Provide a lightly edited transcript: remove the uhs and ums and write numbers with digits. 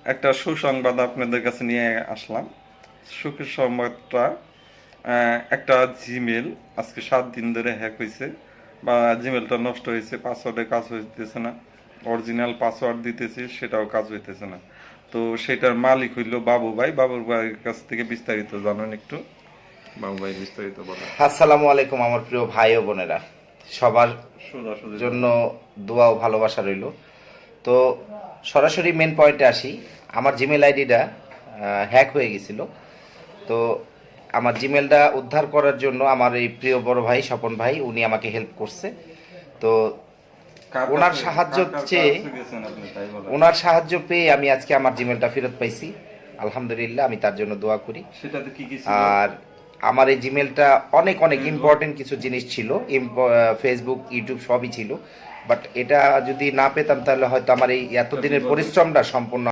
একটা সুসংবাদ আপনাদের কাছে নিয়ে আসলাম। সুখের সংবাদটা, একটা জিমেল আজকে 7 দিন ধরে হ্যাক হয়েছে, বা জিমেলটা নষ্ট হয়েছে, পাসওয়ার্ডে কাজ হইতেছে না, অরিজিনাল পাসওয়ার্ড দিতেছি সেটাও কাজ হইতেছে না। তো সেটার মালিক হইল বাবু ভাই। বাবু ভাইয়ের কাছ থেকে বিস্তারিত জানুন একটু। বাবু ভাই বিস্তারিত বলেন। আসসালামু আলাইকুম আমার প্রিয় ভাই ও বোনেরা, সবার সোজাসুজি জন্য বলেন। দোয়া ও ভালোবাসা রইল। তো সরাসরি মেন পয়েন্টে আসি। আমার জিমেল আইডিটা হ্যাক হয়ে গেছিল। তো আমার জিমেলটা উদ্ধার করার জন্য আমার এই প্রিয় বড় ভাই স্বপন ভাই উনি আমাকে হেল্প করছে। তো ওনার সাহায্য চেয়ে ওনার সাহায্য পেয়ে আমি আজকে আমার জিমেলটা ফেরত পাইছি। আলহামদুলিল্লাহ, আমি তার জন্য দোয়া করি। সেটাতে কি কি ছিল? আর আমার এই জিমেলটা অনেক অনেক ইম্পর্টেন্ট কিছু জিনিস ছিল, ফেসবুক ইউটিউব সবই ছিল। বাট এটা যদি না পেতাম তাহলে হয়তো আমার এই এতদিনের পরিশ্রমটা সম্পূর্ণ